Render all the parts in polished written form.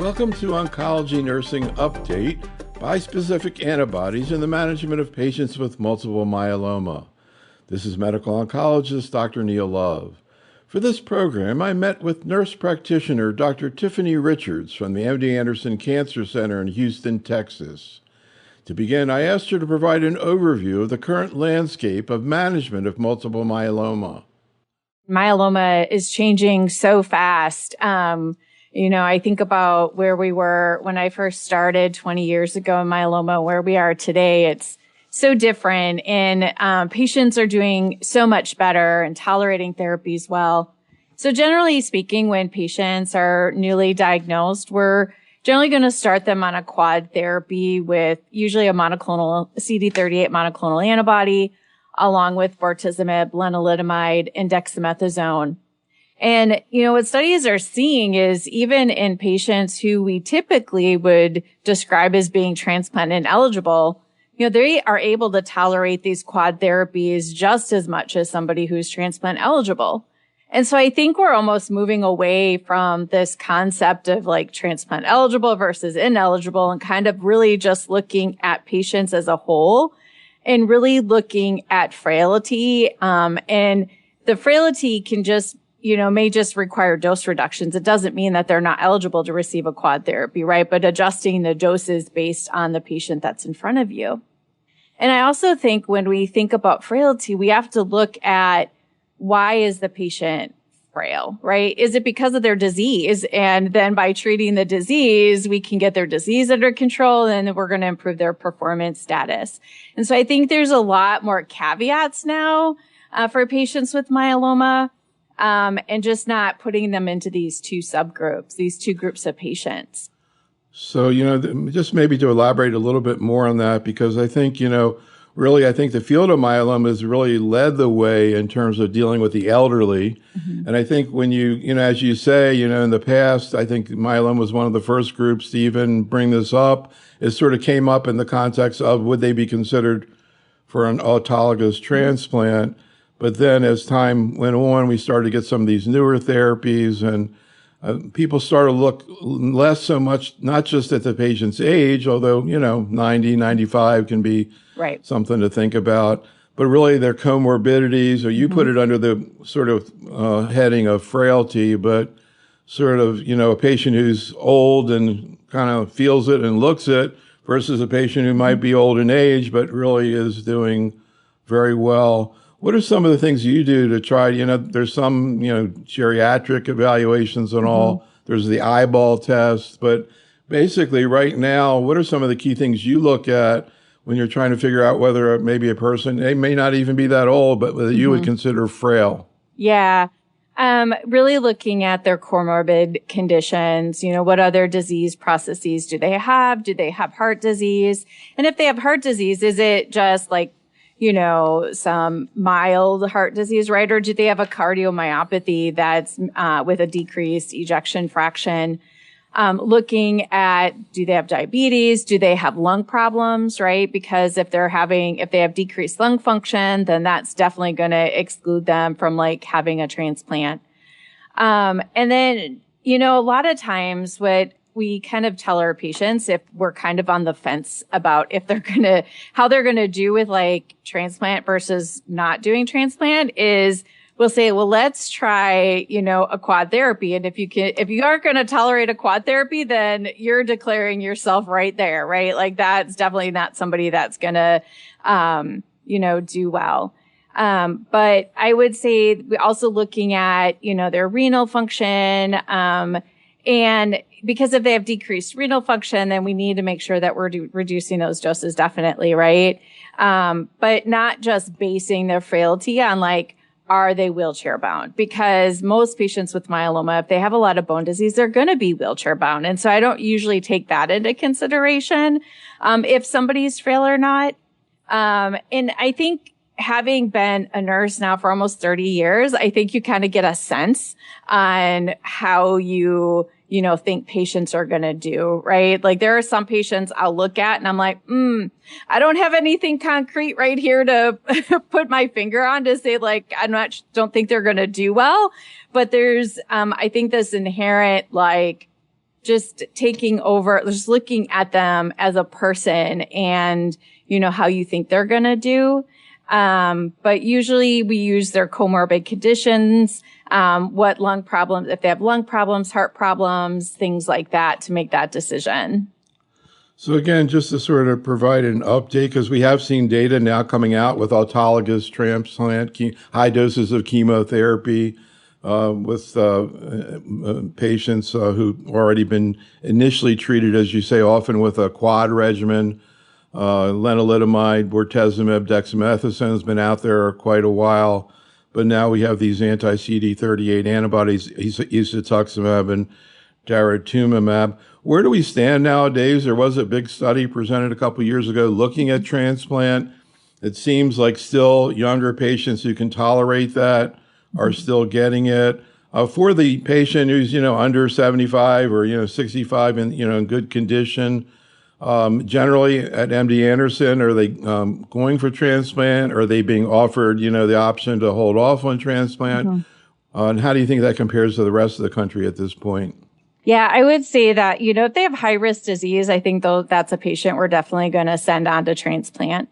Welcome to Oncology Nursing Update, Bispecific Antibodies in the Management of Patients with Multiple Myeloma. This is medical oncologist Dr. Neil Love. For this program, I met with nurse practitioner Dr. Tiffany Richards from the MD Anderson Cancer Center in Houston, Texas. To begin, I asked her to provide an overview of the current landscape of management of multiple myeloma. Myeloma is changing so fast. I think about where we were when I first started 20 years ago in myeloma, where we are today. It's so different, and patients are doing so much better and tolerating therapies well. So generally speaking, when patients are newly diagnosed, we're generally going to start them on a quad therapy with usually a monoclonal CD38 monoclonal antibody, along with bortezomib, lenalidomide, and dexamethasone. And, what studies are seeing is even in patients who we typically would describe as being transplant ineligible, they are able to tolerate these quad therapies just as much as somebody who's transplant eligible. And so I think we're almost moving away from this concept of like transplant eligible versus ineligible and kind of really just looking at patients as a whole and really looking at frailty. And the frailty can just may just require dose reductions. It doesn't mean that they're not eligible to receive a quad therapy, right? But adjusting the doses based on the patient that's in front of you. And I also think when we think about frailty, we have to look at why is the patient frail, right? Is it because of their disease? And then by treating the disease, we can get their disease under control and we're going to improve their performance status. And so I think there's a lot more caveats now for patients with myeloma. And just not putting them into these two subgroups, these two groups of patients. So, just maybe to elaborate a little bit more on that, because I think, really, I think the field of myeloma has really led the way in terms of dealing with the elderly. Mm-hmm. And I think when as you say, in the past, I think myeloma was one of the first groups to even bring this up. It sort of came up in the context of would they be considered for an autologous transplant? But then as time went on, we started to get some of these newer therapies, and people started to look less so much, not just at the patient's age, although, 90, 95 can be something to think about, but really their comorbidities, or you put it under the sort of heading of frailty, but sort of, a patient who's old and kind of feels it and looks it versus a patient who might be old in age, but really is doing very well. What are some of the things you do to try, there's some, geriatric evaluations and all, there's the eyeball test, but basically right now, what are some of the key things you look at when you're trying to figure out whether maybe a person, they may not even be that old, but whether you would consider frail? Yeah. Really looking at their comorbid conditions, what other disease processes do they have? Do they have heart disease? And if they have heart disease, is it just like, some mild heart disease, right? Or do they have a cardiomyopathy that's with a decreased ejection fraction? Looking at, do they have diabetes? Do they have lung problems, right? Because if they have decreased lung function, then that's definitely going to exclude them from like having a transplant. And then, a lot of times what we kind of tell our patients, if we're kind of on the fence about how they're going to do with like transplant versus not doing transplant, is we'll say, well, let's try, a quad therapy. And if you aren't going to tolerate a quad therapy, then you're declaring yourself right there, right? Like that's definitely not somebody that's going to, do well. But I would say we're also looking at, their renal function, and because if they have decreased renal function, then we need to make sure that we're reducing those doses definitely, right? But not just basing their frailty on like, are they wheelchair bound? Because most patients with myeloma, if they have a lot of bone disease, they're going to be wheelchair bound. And so I don't usually take that into consideration, if somebody's frail or not. And I think having been a nurse now for almost 30 years, I think you kind of get a sense on how you think patients are going to do, right? Like there are some patients I'll look at and I'm like, I don't have anything concrete right here to put my finger on to say like, don't think they're going to do well. But there's, I think this inherent like just taking over, just looking at them as a person and, how you think they're going to do. But usually we use their comorbid conditions, what lung problems, if they have lung problems, heart problems, things like that to make that decision. So again, just to sort of provide an update, because we have seen data now coming out with autologous transplant, high doses of chemotherapy with patients who've already been initially treated, as you say, often with a quad regimen. Lenalidomide, bortezomib, dexamethasone has been out there quite a while, but now we have these anti-CD38 antibodies, isatuximab and daratumumab. Where do we stand nowadays? There was a big study presented a couple of years ago looking at transplant. It seems like still younger patients who can tolerate that are still getting it. For the patient who's, under 75 or, 65 and, in good condition, generally at MD Anderson, are they going for transplant? Are they being offered, the option to hold off on transplant? And how do you think that compares to the rest of the country at this point? Yeah, I would say that, if they have high risk disease, I think though that's a patient we're definitely going to send on to transplant.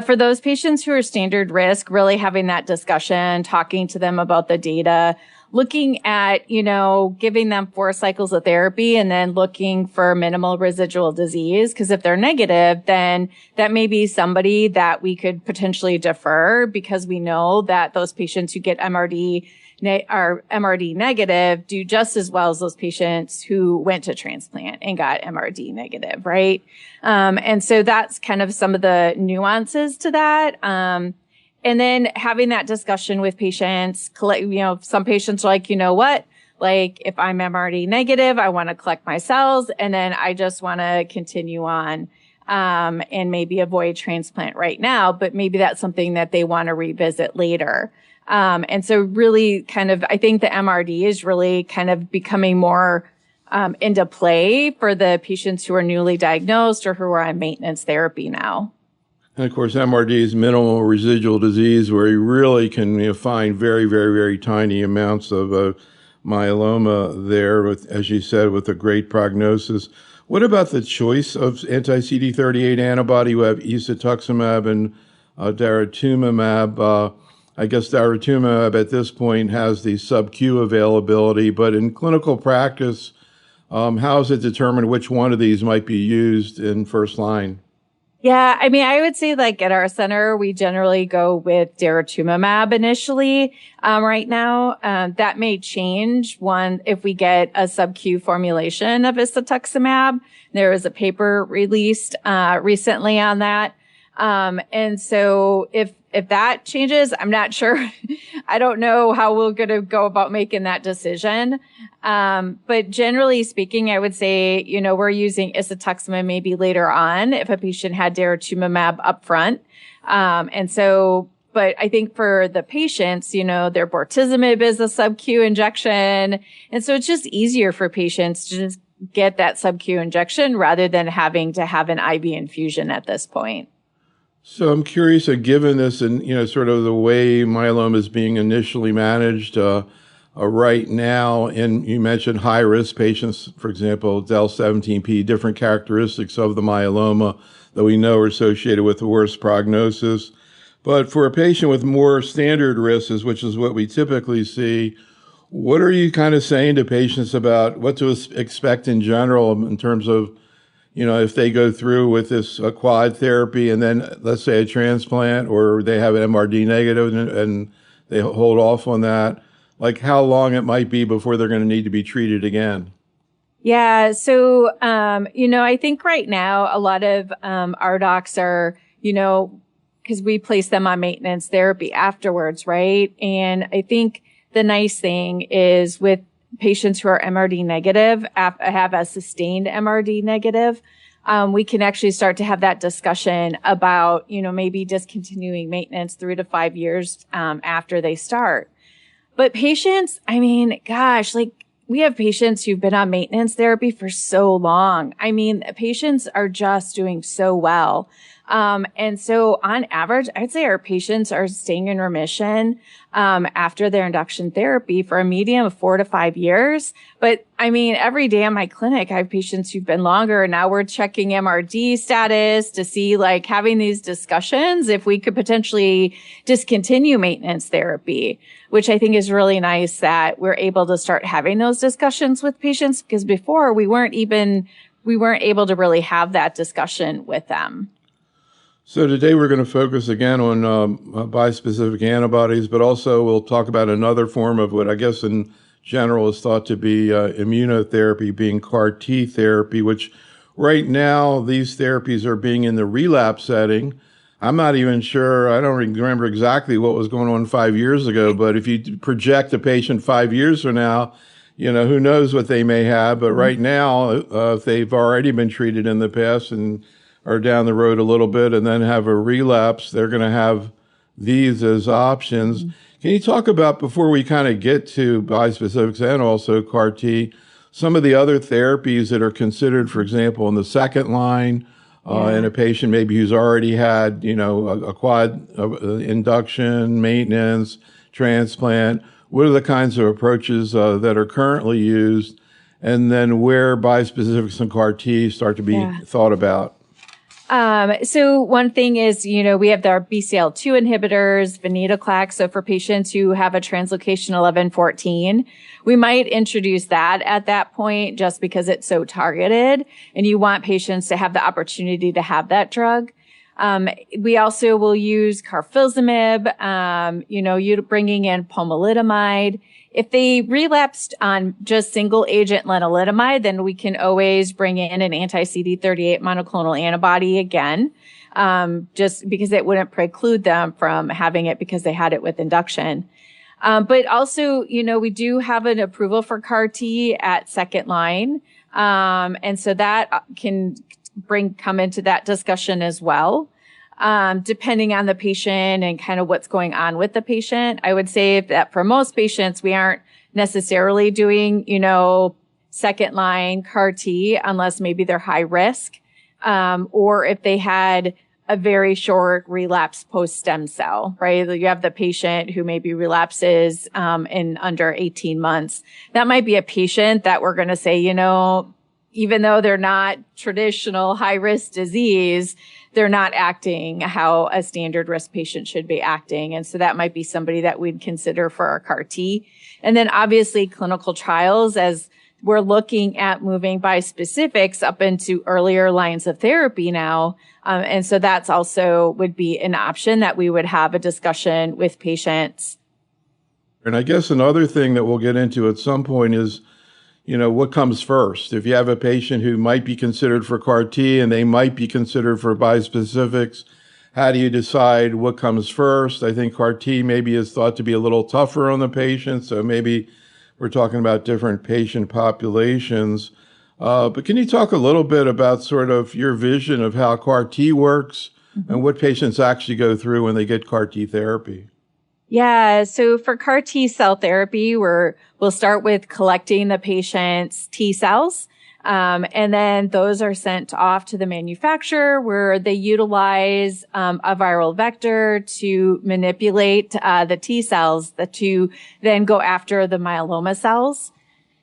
For those patients who are standard risk, really having that discussion, talking to them about the data, looking at, giving them 4 cycles of therapy and then looking for minimal residual disease. Because if they're negative, then that may be somebody that we could potentially defer, because we know that those patients who get MRD negative do just as well as those patients who went to transplant and got MRD negative, right? And so that's kind of some of the nuances to that. And then having that discussion with patients, some patients are like, if I'm MRD negative, I want to collect my cells and then I just want to continue on, and maybe avoid transplant right now, but maybe that's something that they want to revisit later. And so really I think the MRD is really kind of becoming more, into play for the patients who are newly diagnosed or who are on maintenance therapy now. And of course, MRD is minimal residual disease, where you really can find very, very, very tiny amounts of myeloma there, as you said, with a great prognosis. What about the choice of anti-CD38 antibody? You have isatuximab and daratumumab. I guess daratumumab at this point has the sub-Q availability, but in clinical practice, how is it determined which one of these might be used in first line? Yeah, I would say at our center, we generally go with daratumumab initially. Right now, that may change if we get a sub-Q formulation of isatuximab. There was a paper released recently on that. And so if that changes, I'm not sure. I don't know how we're going to go about making that decision. But generally speaking, I would say, we're using isatuximab maybe later on if a patient had daratumumab up front. But I think for the patients, their bortezomib is a sub-Q injection. And so it's just easier for patients to just get that sub-Q injection rather than having to have an IV infusion at this point. So I'm curious, given this and, sort of the way myeloma is being initially managed right now, and you mentioned high-risk patients, for example, del-17p, different characteristics of the myeloma that we know are associated with the worst prognosis. But for a patient with more standard risks, which is what we typically see, what are you kind of saying to patients about what to expect in general in terms of, if they go through with this quad therapy and then let's say a transplant, or they have an MRD negative and they hold off on that, how long it might be before they're going to need to be treated again? Yeah. So, I think right now a lot of our docs are, because we place them on maintenance therapy afterwards, right? And I think the nice thing is with patients who are MRD negative, have a sustained MRD negative, we can actually start to have that discussion about, maybe discontinuing maintenance 3 to 5 years after they start. But patients, we have patients who've been on maintenance therapy for so long. Patients are just doing so well. And so on average, I'd say our patients are staying in remission, after their induction therapy for a median of 4 to 5 years. But I mean, every day in my clinic, I have patients who've been longer, and now we're checking MRD status to see, like, having these discussions if we could potentially discontinue maintenance therapy, which I think is really nice that we're able to start having those discussions with patients, because before we weren't able to really have that discussion with them. So today we're going to focus again on bispecific antibodies, but also we'll talk about another form of what I guess in general is thought to be immunotherapy, being CAR T therapy, which right now these therapies are being in the relapse setting. I'm not even sure, I don't remember exactly what was going on 5 years ago, but if you project a patient 5 years from now, who knows what they may have. But right now, if they've already been treated in the past and are down the road a little bit and then have a relapse, they're going to have these as options. Can you talk about, before we kind of get to bispecifics and also CAR T, some of the other therapies that are considered, for example, in the second line, in a patient maybe who's already had, a quad induction, maintenance, transplant? What are the kinds of approaches that are currently used, and then where bispecifics and CAR T start to be thought about? So one thing is, we have our BCL2 inhibitors, venetoclax. So for patients who have a translocation 1114, we might introduce that at that point just because it's so targeted and you want patients to have the opportunity to have that drug. We also will use carfilzomib, you bringing in pomalidomide. If they relapsed on just single agent lenalidomide, then we can always bring in an anti-CD38 monoclonal antibody again, just because it wouldn't preclude them from having it because they had it with induction. But also, we do have an approval for CAR T at second line. And so that can come into that discussion as well. Depending on the patient and kind of what's going on with the patient. I would say that for most patients, we aren't necessarily doing, second line CAR T unless maybe they're high risk, or if they had a very short relapse post stem cell, right? You have the patient who maybe relapses, in under 18 months. That might be a patient that we're going to say, even though they're not traditional high risk disease, they're not acting how a standard risk patient should be acting. And so that might be somebody that we'd consider for our CAR T. And then obviously clinical trials, as we're looking at moving bispecifics up into earlier lines of therapy now. And so that's also would be an option that we would have a discussion with patients. And I guess another thing that we'll get into at some point is, what comes first? If you have a patient who might be considered for CAR T and they might be considered for bispecifics, how do you decide what comes first? I think CAR T maybe is thought to be a little tougher on the patient, so maybe we're talking about different patient populations. But can you talk a little bit about sort of your vision of how CAR T works and what patients actually go through when they get CAR T therapy? Yeah. So for CAR T cell therapy, we'll start with collecting the patient's T cells. And then those are sent off to the manufacturer where they utilize, a viral vector to manipulate, the T cells to then go after the myeloma cells.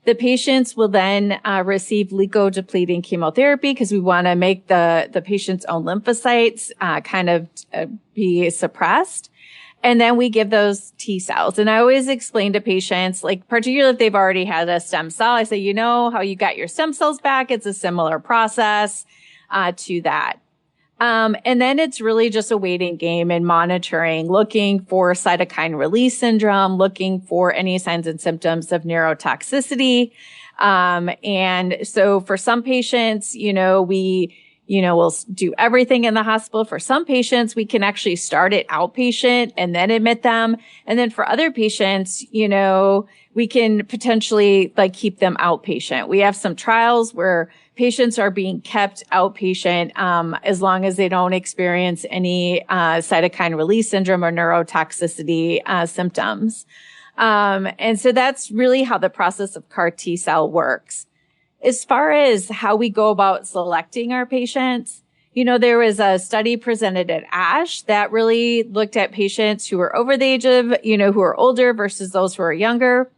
The patients will then, receive leukodepleting chemotherapy because we want to make the patient's own lymphocytes, be suppressed. And then we give those T cells. And I always explain to patients, like particularly if they've already had a stem cell, I say, how you got your stem cells back? It's a similar process to that. And then it's really just a waiting game and monitoring, looking for cytokine release syndrome, looking for any signs and symptoms of neurotoxicity. And so for some patients, we'll do everything in the hospital. For some patients, we can actually start it outpatient and then admit them. And then for other patients, we can potentially keep them outpatient. We have some trials where patients are being kept outpatient, as long as they don't experience any, cytokine release syndrome or neurotoxicity, symptoms. And so that's really how the process of CAR T cell works. As far as how we go about selecting our patients, there was a study presented at ASH that really looked at patients who were over the age of, who are older versus those who are younger.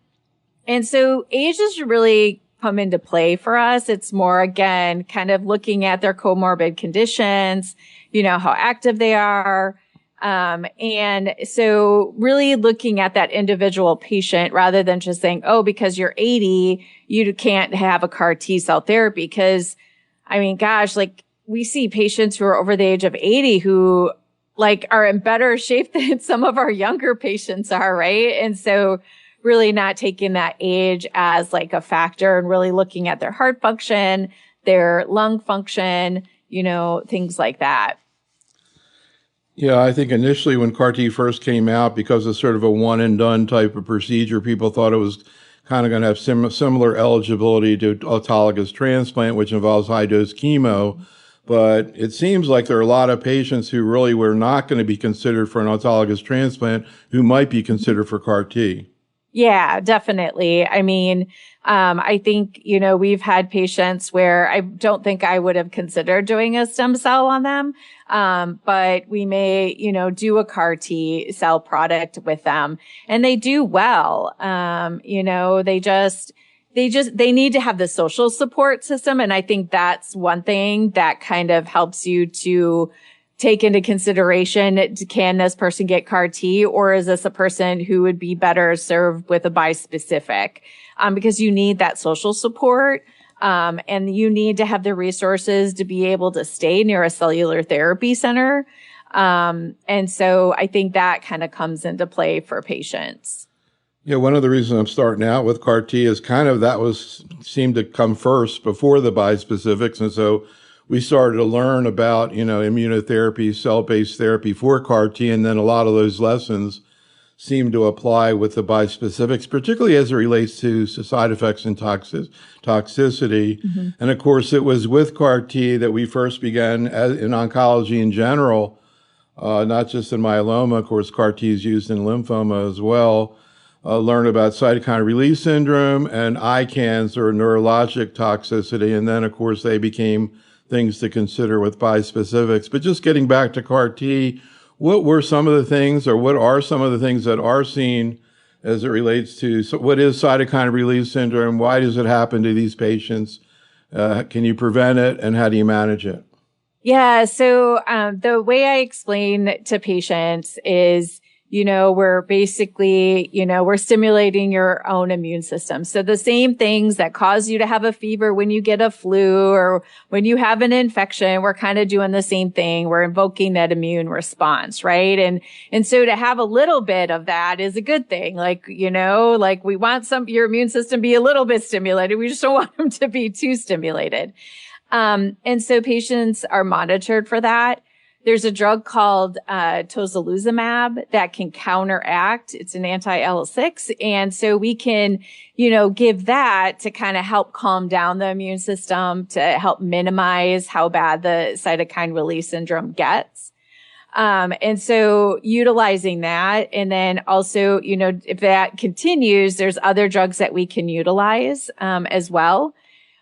And so age has really come into play for us. It's more, again, kind of looking at their comorbid conditions, how active they are. And so really looking at that individual patient rather than just saying, oh, because you're 80, you can't have a CAR T cell therapy. Because, gosh, we see patients who are over the age of 80 who are in better shape than some of our younger patients are, right? And so really not taking that age as a factor and really looking at their heart function, their lung function, things like that. Yeah, I think initially when CAR T first came out, because it's sort of a one and done type of procedure, people thought it was kind of going to have similar eligibility to autologous transplant, which involves high dose chemo. But it seems like there are a lot of patients who really were not going to be considered for an autologous transplant who might be considered for CAR T. Yeah, definitely. I think, we've had patients where I don't think I would have considered doing a stem cell on them. But we may, do a CAR T cell product with them and they do well. They need to have the social support system. And I think that's one thing that kind of helps you to take into consideration, can this person get CAR T, or is this a person who would be better served with a bispecific? Because you need that social support. And you need to have the resources to be able to stay near a cellular therapy center. And so I think that kind of comes into play for patients. Yeah, one of the reasons I'm starting out with CAR T is seemed to come first before the bispecifics. And so we started to learn about, immunotherapy, cell-based therapy for CAR T. And then a lot of those lessons seem to apply with the bispecifics, particularly as it relates to side effects and toxicity. Mm-hmm. And of course, it was with CAR T that we first began in oncology in general, not just in myeloma. Of course, CAR T is used in lymphoma as well. Learn about cytokine release syndrome and ICANS, or neurologic toxicity. And then, of course, they became things to consider with bispecifics. But just getting back to CAR T, what were some of the things, or what are some of the things that are seen as it relates to what is cytokine release syndrome? Why does it happen to these patients? Can you prevent it, and how do you manage it? Yeah. So the way I explain to patients is, we're basically, we're stimulating your own immune system. So the same things that cause you to have a fever when you get a flu or when you have an infection, we're kind of doing the same thing. We're invoking that immune response, right? And so to have a little bit of that is a good thing. We want your immune system to be a little bit stimulated. We just don't want them to be too stimulated. And so patients are monitored for that. There's a drug called tocilizumab that can counteract. It's an anti-IL-6. And so we can, give that to kind of help calm down the immune system, to help minimize how bad the cytokine release syndrome gets. And so utilizing that, and then also, if that continues, there's other drugs that we can utilize as well.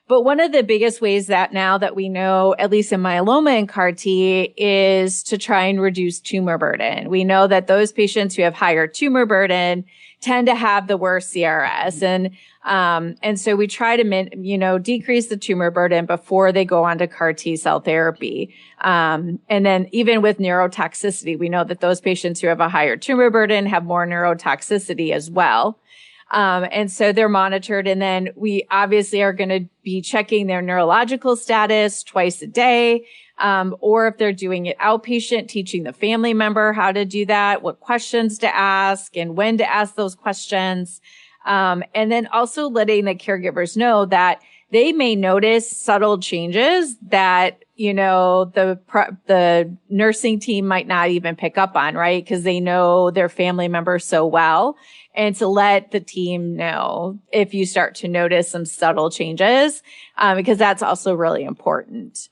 But one of the biggest ways that now that we know, at least in myeloma and CAR T, is to try and reduce tumor burden. We know that those patients who have higher tumor burden tend to have the worst CRS. And so we try to, decrease the tumor burden before they go on to CAR T cell therapy. And then even with neurotoxicity, we know that those patients who have a higher tumor burden have more neurotoxicity as well. And so they're monitored. And then we obviously are going to be checking their neurological status twice a day. Or if they're doing it outpatient, teaching the family member how to do that, what questions to ask and when to ask those questions. And then also letting the caregivers know that they may notice subtle changes that, the nursing team might not even pick up on, right? Because they know their family members so well. And to let the team know if you start to notice some subtle changes, because that's also really important.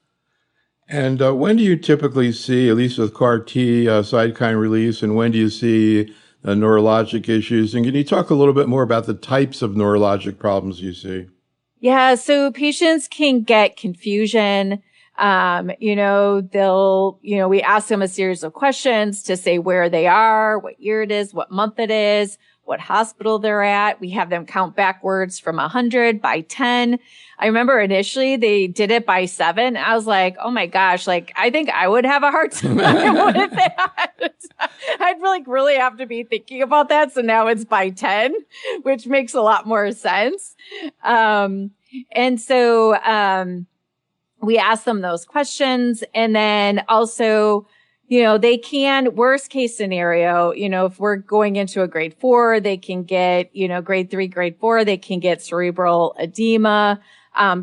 And when do you typically see, at least with CAR T, cytokine release, and when do you see neurologic issues? And can you talk a little bit more about the types of neurologic problems you see? Yeah, so patients can get confusion. We ask them a series of questions to say where they are, what year it is, what month it is, what hospital they're at. We have them count backwards from 100 by 10. I remember initially they did it by 7. I was like, oh my gosh, like I think I would have a hard time with that. I'd really have to be thinking about that. So now it's by 10, which makes a lot more sense. We ask them those questions. And then also, they can, worst case scenario, if we're going into a grade 4, they can get, grade 3, grade 4, they can get cerebral edema.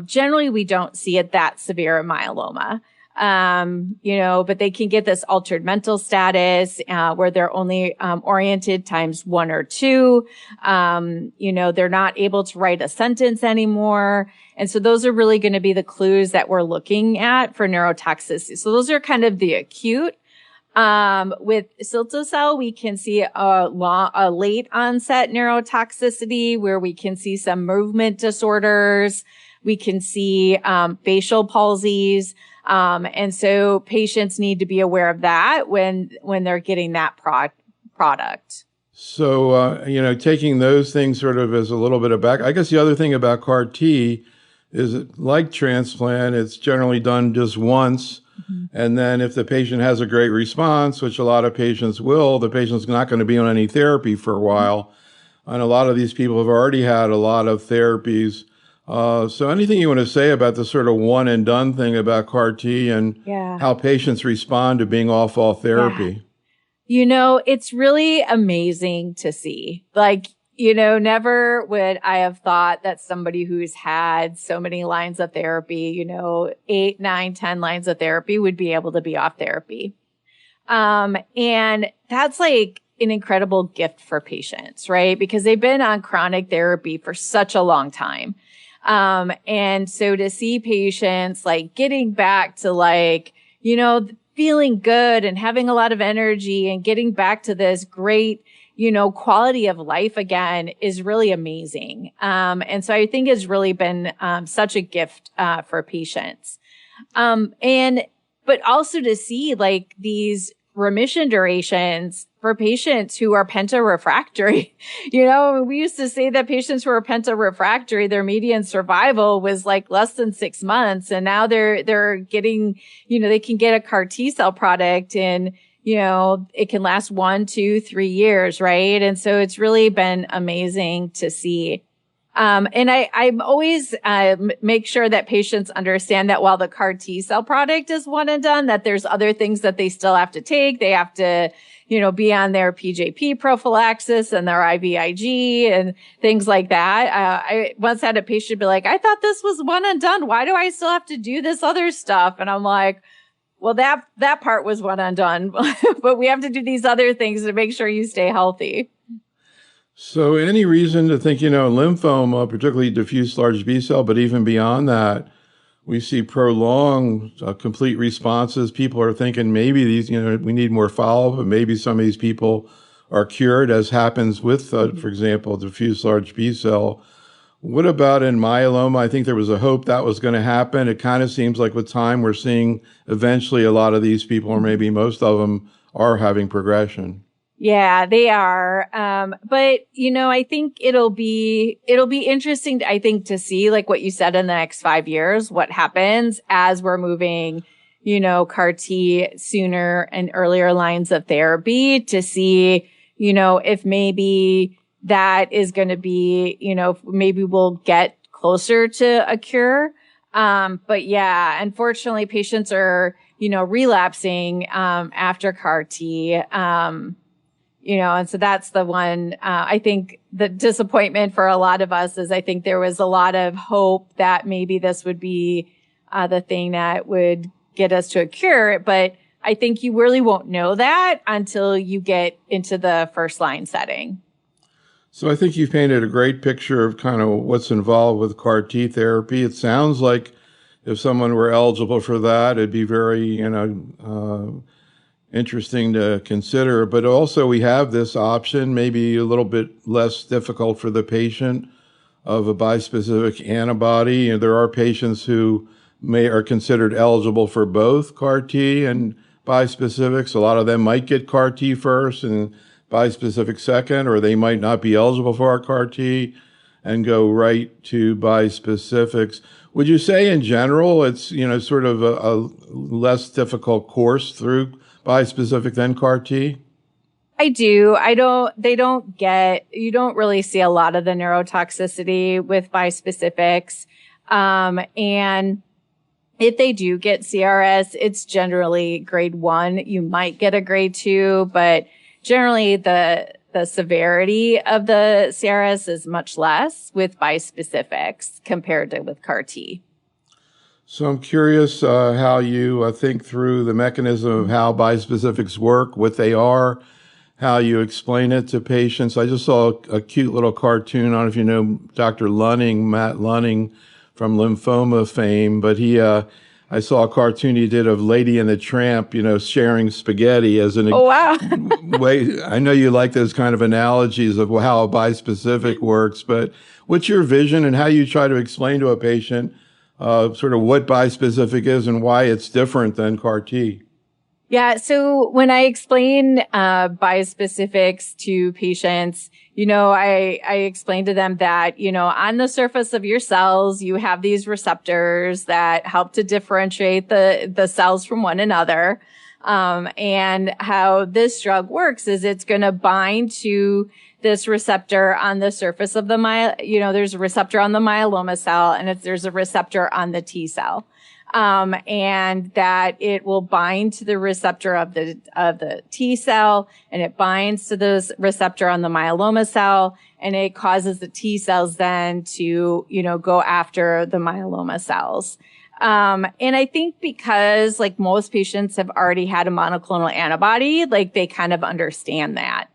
Generally, we don't see it that severe in myeloma. But they can get this altered mental status, where they're only, oriented times 1 or 2. They're not able to write a sentence anymore. And so those are really going to be the clues that we're looking at for neurotoxicity. So those are kind of the acute. With cilta-cel, we can see a late onset neurotoxicity where we can see some movement disorders. We can see, facial palsies. And so patients need to be aware of that when they're getting that product. So, taking those things sort of as a little bit of back, I guess the other thing about CAR T is like transplant, it's generally done just once. Mm-hmm. And then if the patient has a great response, which a lot of patients will, the patient's not going to be on any therapy for a while. Mm-hmm. And a lot of these people have already had a lot of therapies. So anything you want to say about the sort of one and done thing about CAR T and how patients respond to being off all therapy? Yeah. It's really amazing to see. Like, never would I have thought that somebody who's had so many lines of therapy, 8, 9, 10 lines of therapy would be able to be off therapy. And that's like an incredible gift for patients, right? Because they've been on chronic therapy for such a long time. And so to see patients like getting back to like, feeling good and having a lot of energy and getting back to this great, quality of life again is really amazing. And so I think it's really been, such a gift, for patients. But also to see like these remission durations for patients who are pentarefractory. We used to say that patients who are pentarefractory, their median survival was like less than 6 months. And now they're getting, they can get a CAR T cell product and, it can last 1, 2, 3 years, right? And so it's really been amazing to see. And I'm always, make sure that patients understand that while the CAR T cell product is one and done, that there's other things that they still have to take. They have to, be on their PJP prophylaxis and their IVIG and things like that. I once had a patient be like, I thought this was one and done. Why do I still have to do this other stuff? And I'm like, well, that part was one and done, but we have to do these other things to make sure you stay healthy. So any reason to think, lymphoma, particularly diffuse large B cell, but even beyond that, we see prolonged complete responses. People are thinking maybe these, we need more follow-up, but maybe some of these people are cured, as happens with, for example, diffuse large B cell. What about in myeloma? I think there was a hope that was going to happen. It kind of seems like with time, we're seeing eventually a lot of these people, or maybe most of them, are having progression. Yeah, they are. But, I think it'll be interesting, I think, to see, like what you said, in the next 5 years, what happens as we're moving, CAR T sooner and earlier lines of therapy to see, if maybe that is going to be, maybe we'll get closer to a cure. But yeah, unfortunately, patients are, relapsing, after CAR T. And so that's the one, I think the disappointment for a lot of us is I think there was a lot of hope that maybe this would be, the thing that would get us to a cure. But I think you really won't know that until you get into the first line setting. So I think you've painted a great picture of kind of what's involved with CAR T therapy. It sounds like if someone were eligible for that, it'd be very, interesting to consider. But also we have this option, maybe a little bit less difficult for the patient, of a bispecific antibody. And there are patients who are considered eligible for both CAR T and bispecifics. A lot of them might get CAR T first and bispecific second, or they might not be eligible for our CAR T and go right to bispecifics. Would you say in general it's, sort of a less difficult course through bispecific than CAR T? I do. You don't really see a lot of the neurotoxicity with bispecifics. And if they do get CRS, it's generally grade 1. You might get a grade 2, but generally the severity of the CRS is much less with bispecifics compared to with CAR T. So I'm curious how you think through the mechanism of how bispecifics work, what they are, how you explain it to patients. I just saw a cute little cartoon. I don't know if you know Dr. Lunning, Matt Lunning from lymphoma fame, but I saw a cartoon he did of Lady and the Tramp, sharing spaghetti as an way. I know you like those kind of analogies of how a bispecific works, but what's your vision and how you try to explain to a patient sort of what bispecific is and why it's different than CAR T? Yeah. So when I explain bispecifics to patients, I explain to them that, on the surface of your cells, you have these receptors that help to differentiate the cells from one another. And how this drug works is it's going to bind to this receptor on the surface of there's a receptor on the myeloma cell and there's a receptor on the T cell. And that it will bind to the receptor of the T cell, and it binds to the receptor on the myeloma cell, and it causes the T cells then to, go after the myeloma cells. And I think because like most patients have already had a monoclonal antibody, like they kind of understand that.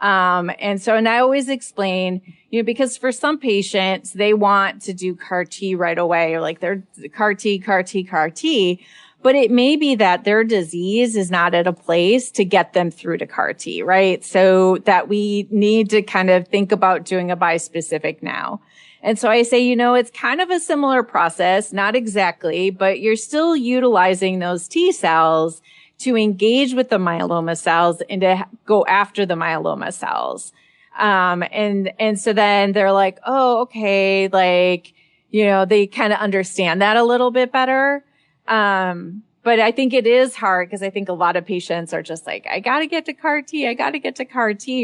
And I always explain, because for some patients, they want to do CAR T right away, or like they're CAR T, but it may be that their disease is not at a place to get them through to CAR T, right? So that we need to kind of think about doing a bispecific now. And so I say, it's kind of a similar process, not exactly, but you're still utilizing those T cells to engage with the myeloma cells and to go after the myeloma cells. And so then they're like, oh, okay. Like, they kind of understand that a little bit better. But I think it is hard because I think a lot of patients are just like, I got to get to CAR T.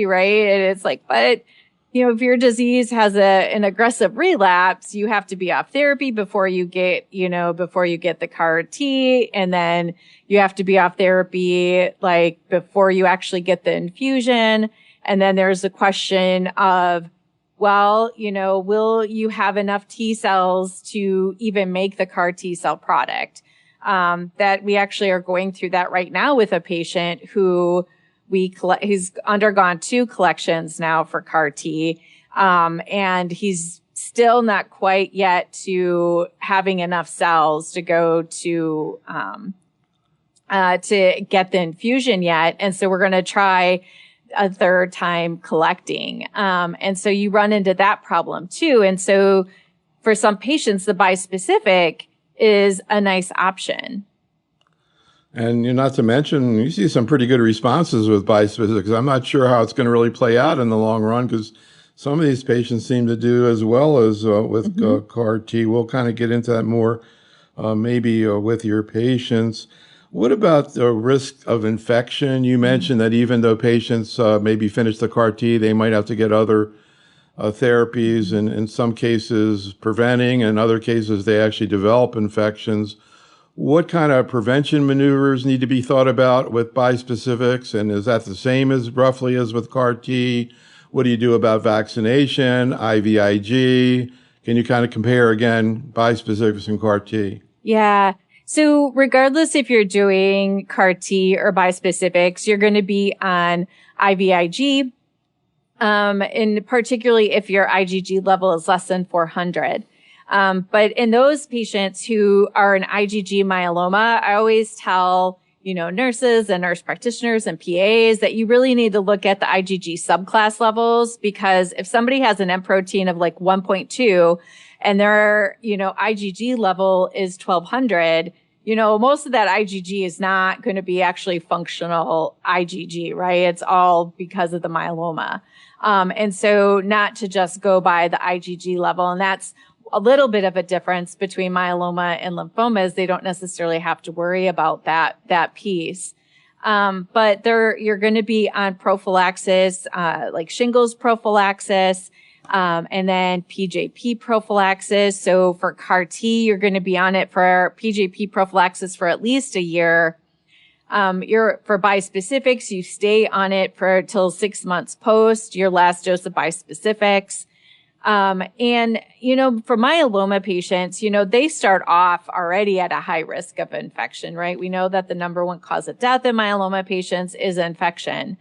Right. And it's like, but if your disease has an aggressive relapse, you have to be off therapy before you get the CAR T. And then you have to be off therapy, like before you actually get the infusion. And then there's the question of, well, will you have enough T cells to even make the CAR T cell product? That we actually are going through that right now with a patient who he's undergone 2 collections now for CAR T. And he's still not quite yet to having enough cells to go to get the infusion yet. And so we're going to try a third time collecting. And so you run into that problem too. And so for some patients, the bispecific is a nice option. And not to mention, you see some pretty good responses with bispecifics. I'm not sure how it's going to really play out in the long run because some of these patients seem to do as well as with CAR T. We'll kind of get into that more maybe with your patients. What about the risk of infection? You mentioned that even though patients maybe finish the CAR T, they might have to get other therapies, and in some cases preventing, and in other cases they actually develop infections. What kind of prevention maneuvers need to be thought about with bispecifics? And is that the same as roughly as with CAR T? What do you do about vaccination, IVIG? Can you kind of compare again bispecifics and CAR T? Yeah. So regardless if you're doing CAR T or bispecifics, you're going to be on IVIG. And particularly if your IgG level is less than 400. But in those patients who are an IgG myeloma, I always tell, nurses and nurse practitioners and PAs that you really need to look at the IgG subclass levels, because if somebody has an M protein of like 1.2 and their, IgG level is 1200, most of that IgG is not going to be actually functional IgG, right? It's all because of the myeloma. And so not to just go by the IgG level. And that's a little bit of a difference between myeloma and lymphomas. They don't necessarily have to worry about that piece. But you're going to be on prophylaxis, like shingles prophylaxis, and then PJP prophylaxis. So for CAR T, you're going to be on it for PJP prophylaxis for at least a year. For bispecifics, you stay on it till 6 months post your last dose of bispecifics. And, for myeloma patients, they start off already at a high risk of infection, right? We know that the number one cause of death in myeloma patients is infection.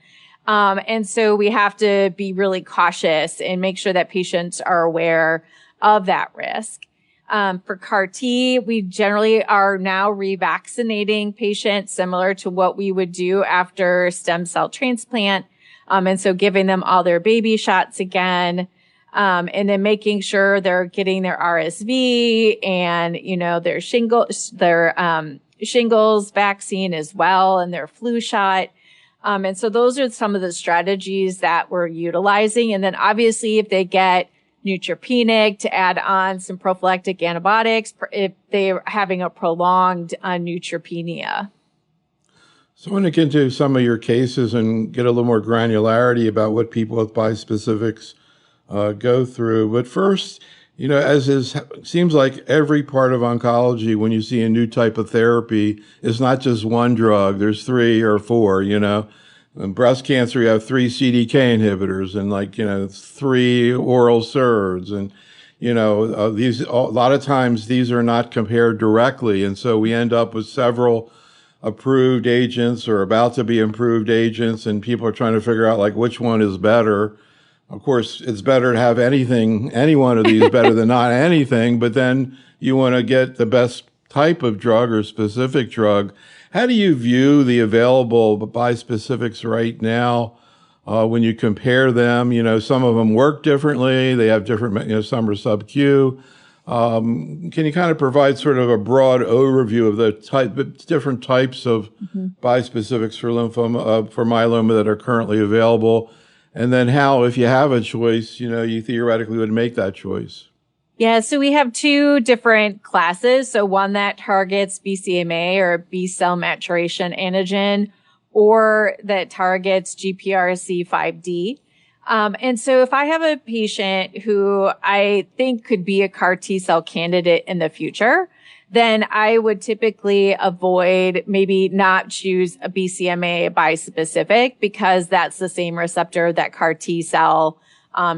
And so we have to be really cautious and make sure that patients are aware of that risk. For CAR T, we generally are now revaccinating patients similar to what we would do after stem cell transplant. And so giving them all their baby shots again. And then making sure they're getting their RSV and, their shingles vaccine as well and their flu shot. And so those are some of the strategies that we're utilizing. And then obviously if they get neutropenic, to add on some prophylactic antibiotics if they're having a prolonged neutropenia. So I want to get into some of your cases and get a little more granularity about what people with bispecifics go through. But first, seems like every part of oncology, when you see a new type of therapy, is not just one drug. There's 3 or 4, In breast cancer, you have 3 CDK inhibitors and 3 oral SERDs. And, a lot of times these are not compared directly. And so we end up with several approved agents or about to be approved agents. And people are trying to figure out which one is better. Of course, it's better to have any one of these better than not anything, but then you want to get the best type of drug or specific drug. How do you view the available bispecifics right now when you compare them? Some of them work differently. They have different, some are sub-Q. Can you kind of provide sort of a broad overview of the different types of bispecifics for for myeloma that are currently available? And then how, if you have a choice, you theoretically would make that choice? Yeah, so we have 2 different classes. So one that targets BCMA or B cell maturation antigen, or that targets GPRC5D. And so if I have a patient who I think could be a CAR T cell candidate in the future, then I would typically maybe not choose a BCMA bispecific because that's the same receptor that CAR T cell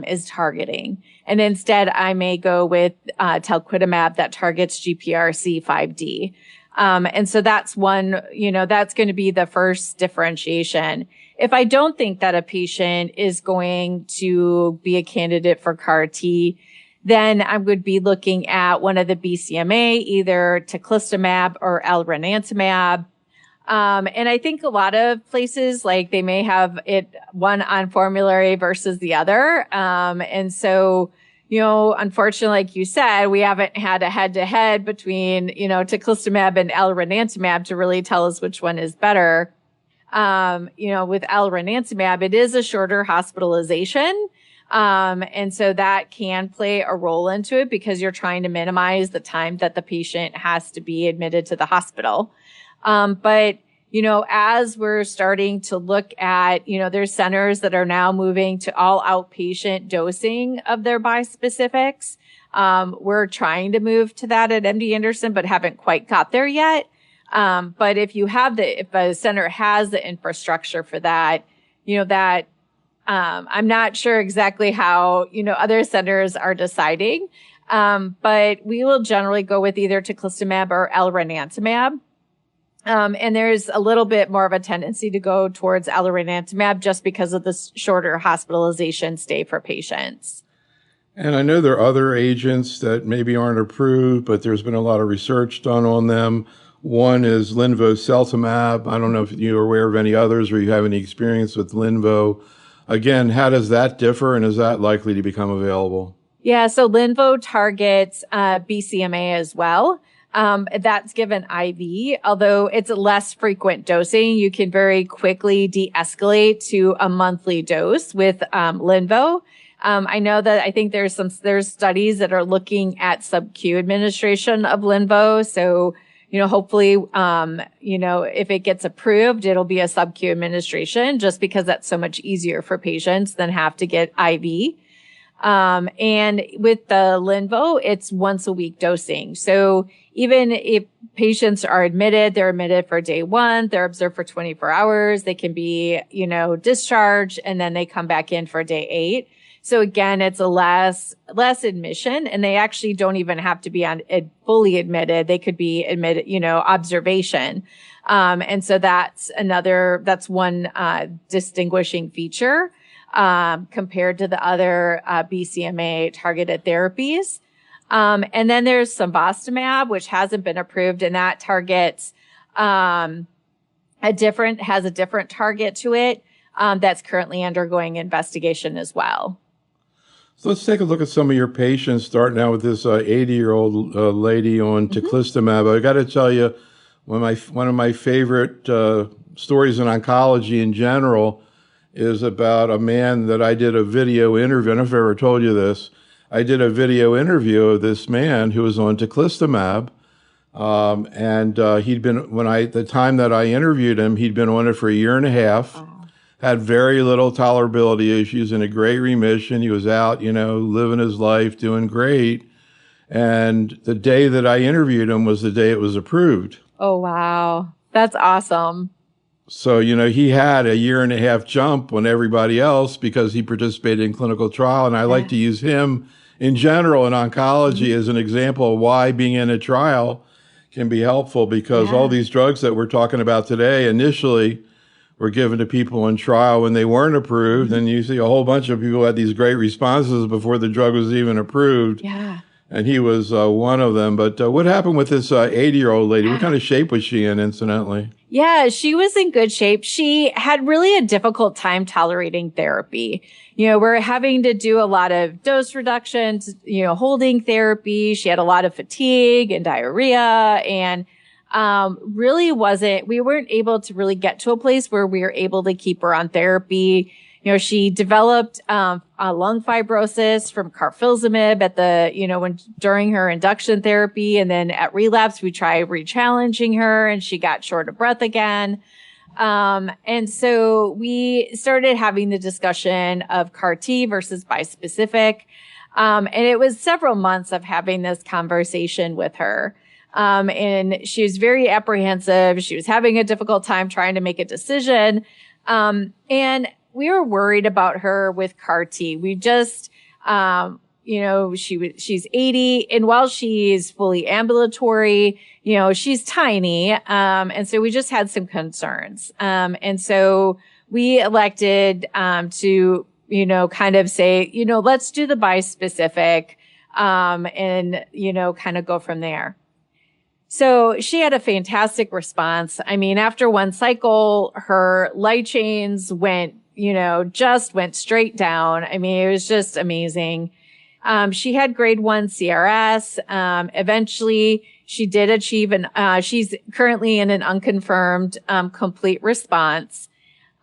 is targeting. And instead, I may go with talquetamab that targets GPRC5D. And so that's one, that's going to be the first differentiation. If I don't think that a patient is going to be a candidate for CAR T, then I would be looking at one of the BCMA, either teclistamab or elranatamab. And I think a lot of places, they may have it one on formulary versus the other. And so, unfortunately, like you said, we haven't had a head-to-head between, teclistamab and elranatamab to really tell us which one is better. With elranatamab, it is a shorter hospitalization. And so that can play a role into it because you're trying to minimize the time that the patient has to be admitted to the hospital. But, as we're starting to look at, there's centers that are now moving to all outpatient dosing of their bispecifics. We're trying to move to that at MD Anderson, but haven't quite got there yet. But if a center has the infrastructure for that, I'm not sure exactly how, other centers are deciding. But we will generally go with either teclistamab or elranatamab. And there's a little bit more of a tendency to go towards elranatamab just because of the shorter hospitalization stay for patients. And I know there are other agents that maybe aren't approved, but there's been a lot of research done on them. One is linvoseltamab. I don't know if you're aware of any others or you have any experience with linvo. Again, how does that differ, and is that likely to become available? Yeah, so Linvo targets BCMA as well. That's given IV, although it's a less frequent dosing. You can very quickly de-escalate to a monthly dose with Linvo. I know that I think there's studies that are looking at sub-Q administration of Linvo. So, hopefully, if it gets approved, it'll be a sub-Q administration just because that's so much easier for patients than have to get IV. And with the Linvo, it's once a week dosing. So even if patients are admitted, they're admitted for day 1, they're observed for 24 hours, they can be, discharged, and then they come back in for day 8. So again, it's a less admission, and they actually don't even have to be fully admitted. They could be admitted, observation. And so that's one, distinguishing feature, compared to the other, BCMA targeted therapies. And then there's Cemostamab, which hasn't been approved, and that targets, has a different target to it, that's currently undergoing investigation as well. So let's take a look at some of your patients, starting out with this 80-year-old lady on teclistamab. I got to tell you, one of my favorite stories in oncology in general is about a man that I did a video interview. I don't know if I ever told you this. I did a video interview of this man who was on teclistamab. And he'd been, the time that I interviewed him, he'd been on it for 1.5 years, had very little tolerability issues, in a great remission. He was out, living his life, doing great. And the day that I interviewed him was the day it was approved. Oh, wow. That's awesome. So, he had a 1.5 year jump on everybody else because he participated in clinical trial. And I like to use him in general in oncology as an example of why being in a trial can be helpful, because all these drugs that we're talking about today initially were given to people in trial when they weren't approved. And you see a whole bunch of people had these great responses before the drug was even approved. Yeah. And he was one of them. But what happened with this 80-year-old lady? What kind of shape was she in, incidentally? Yeah, she was in good shape. She had really a difficult time tolerating therapy. We're having to do a lot of dose reductions, holding therapy. She had a lot of fatigue and diarrhea, and we weren't able to really get to a place where we were able to keep her on therapy. She developed a lung fibrosis from carfilzomib during her induction therapy, and then at relapse we tried re-challenging her, and she got short of breath again. And so we started having the discussion of CAR T versus bispecific, and it was several months of having this conversation with her. And she was very apprehensive. She was having a difficult time trying to make a decision, and we were worried about her with CAR T. We just, she's 80, and while she's fully ambulatory, she's tiny. And so we just had some concerns. And so we elected, to, kind of say, let's do the bispecific, and, kind of go from there. So she had a fantastic response. I mean, after one cycle, her light chains went straight down. I mean, it was just amazing. She had grade 1 CRS. Eventually she did achieve she's currently in an unconfirmed, complete response,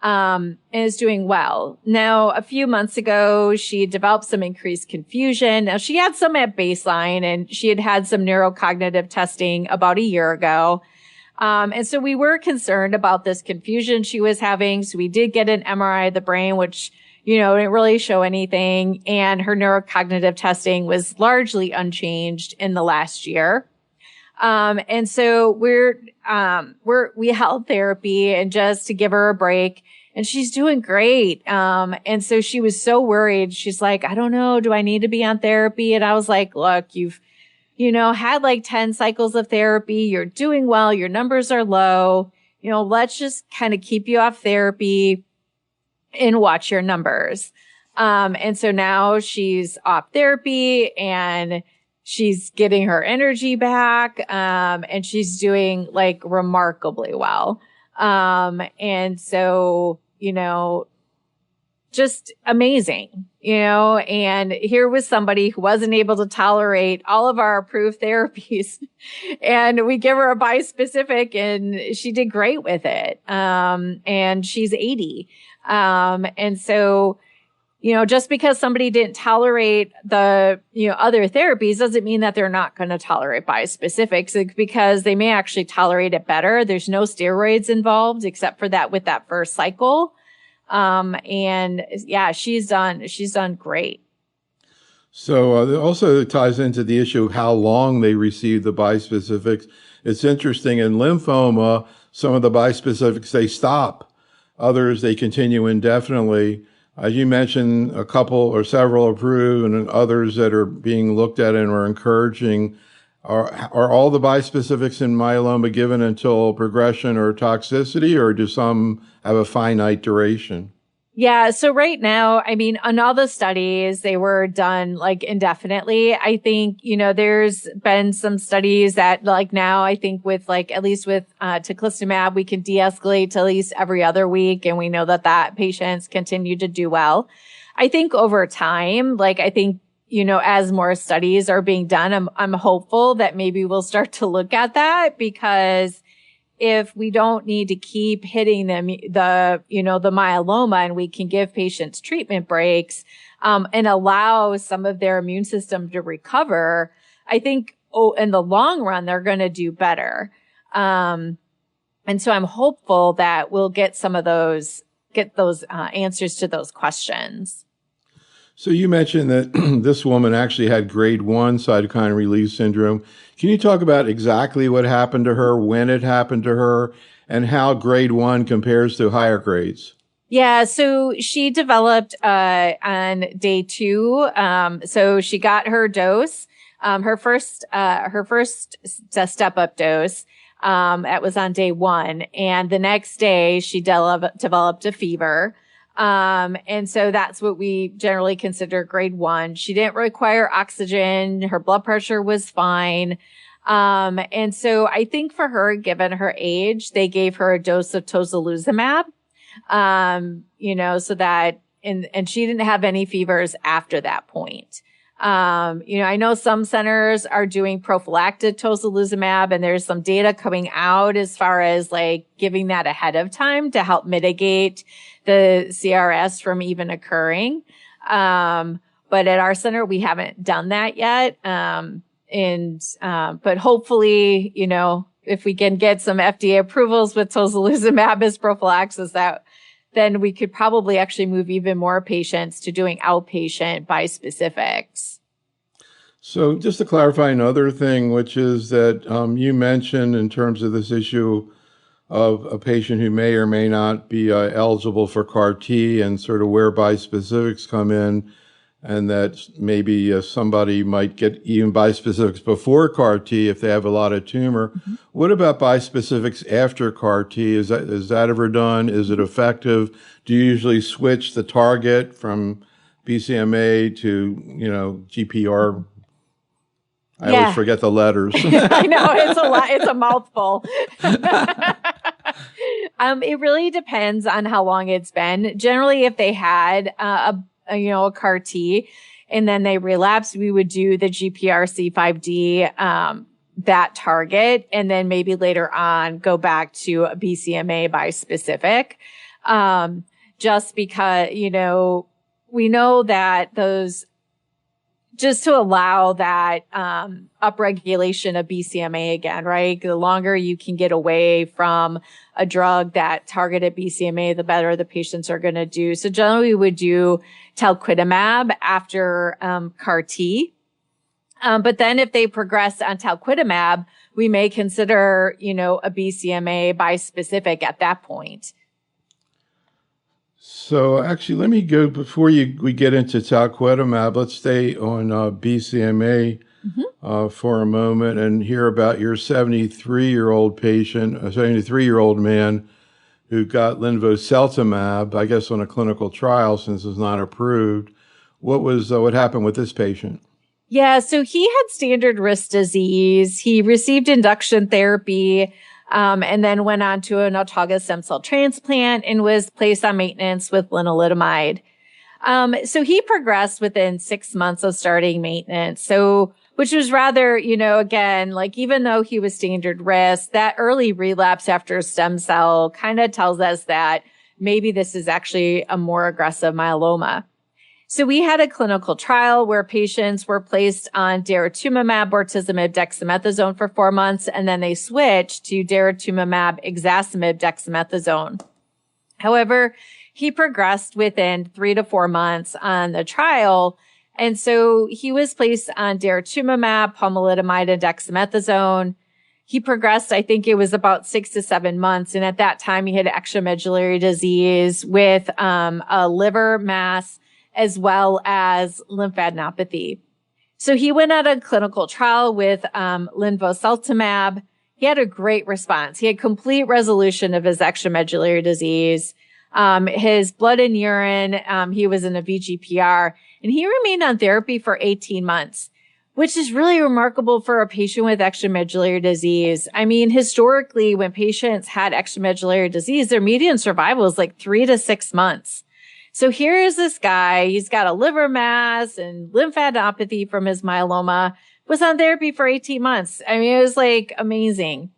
and is doing well. Now, a few months ago, she developed some increased confusion. Now, she had some at baseline, and she had some neurocognitive testing about 1 year ago. And so we were concerned about this confusion she was having. So we did get an MRI of the brain, which, didn't really show anything. And her neurocognitive testing was largely unchanged in the last year. And so we held therapy and just to give her a break, and she's doing great. And so she was so worried. She's like, I don't know, do I need to be on therapy? And I was like, look, you've had like 10 cycles of therapy. You're doing well. Your numbers are low. Let's just kind of keep you off therapy and watch your numbers. And so now she's off therapy and she's getting her energy back. And she's doing like remarkably well. And so, just amazing, and here was somebody who wasn't able to tolerate all of our approved therapies and we give her a bispecific and she did great with it. And she's 80. And so, just because somebody didn't tolerate the, other therapies doesn't mean that they're not going to tolerate bispecifics, because they may actually tolerate it better. There's no steroids involved except for that with that first cycle. And yeah, she's done great. So it also ties into the issue of how long they receive the bispecifics. It's interesting in lymphoma, some of the bispecifics, they stop. Others, they continue indefinitely. As you mentioned, a couple or several approved and others that are being looked at and are encouraging. Are all the bispecifics in myeloma given until progression or toxicity, or do some have a finite duration? Yeah. So right now, I mean, on all the studies, they were done like indefinitely. I think, there's been some studies that like now I think with like, at least with, teclistamab, we can de-escalate to at least every other week. And we know that patients continue to do well. I think over time, like, I think, as more studies are being done, I'm hopeful that maybe we'll start to look at that, because if we don't need to keep hitting them, the myeloma, and we can give patients treatment breaks, and allow some of their immune system to recover, I think, in the long run, they're going to do better. And so I'm hopeful that we'll get those answers to those questions. So you mentioned that this woman actually had grade 1 cytokine release syndrome. Can you talk about exactly what happened to her, when it happened to her, and how grade 1 compares to higher grades? Yeah, so she developed on day 2. So she got her dose, her first step-up dose. That was on day 1, and the next day she developed a fever. And so that's what we generally consider grade 1. She didn't require oxygen. Her blood pressure was fine. And so I think for her, given her age, they gave her a dose of tocilizumab, so that, and she didn't have any fevers after that point. I know some centers are doing prophylactic tocilizumab, and there's some data coming out as far as like giving that ahead of time to help mitigate the CRS from even occurring. But at our center, we haven't done that yet. But hopefully, if we can get some FDA approvals with tocilizumab as prophylaxis, then we could probably actually move even more patients to doing outpatient bispecifics. So just to clarify another thing, which is that you mentioned in terms of this issue of a patient who may or may not be eligible for CAR T, and sort of where bispecifics come in, and that maybe somebody might get even bispecifics before CAR T if they have a lot of tumor. Mm-hmm. What about bispecifics after CAR T? Is that ever done? Is it effective? Do you usually switch the target from BCMA to, GPR? I always forget the letters. I know, it's a lot. It's a mouthful. It really depends on how long it's been. Generally, if they had a CAR T and then they relapsed, we would do the GPRC5D, that target, and then maybe later on go back to a BCMA bispecific. Just because, we know that those, just to allow that upregulation of BCMA again, right? The longer you can get away from a drug that targeted BCMA, the better the patients are going to do. So generally we would do talquetamab after CAR T. But then if they progress on talquetamab, we may consider, a BCMA bispecific at that point. So actually, let me go, before we get into talquetamab, let's stay on BCMA for a moment and hear about your 73-year-old patient, a 73-year-old man who got linvoseltamab, I guess on a clinical trial since it's not approved. What happened with this patient? Yeah, so he had standard risk disease. He received induction therapy, and then went on to an autologous stem cell transplant and was placed on maintenance with lenalidomide. So he progressed within 6 months of starting maintenance. So, which was rather, again, like even though he was standard risk, that early relapse after stem cell kind of tells us that maybe this is actually a more aggressive myeloma. So we had a clinical trial where patients were placed on daratumumab, bortezomib, dexamethasone for 4 months, and then they switched to daratumumab, ixazomib, dexamethasone. However, he progressed within 3 to 4 months on the trial. And so he was placed on daratumumab, pomalidomide, and dexamethasone. He progressed, I think it was about 6 to 7 months. And at that time, he had extramedullary disease with a liver mass as well as lymphadenopathy. So he went on a clinical trial with linvoseltamab. He had a great response. He had complete resolution of his extramedullary disease. His blood and urine, he was in a VGPR, and he remained on therapy for 18 months, which is really remarkable for a patient with extramedullary disease. I mean, historically, when patients had extramedullary disease, their median survival was like 3 to 6 months. So here is this guy, he's got a liver mass and lymphadenopathy from his myeloma, was on therapy for 18 months. I mean, it was like amazing.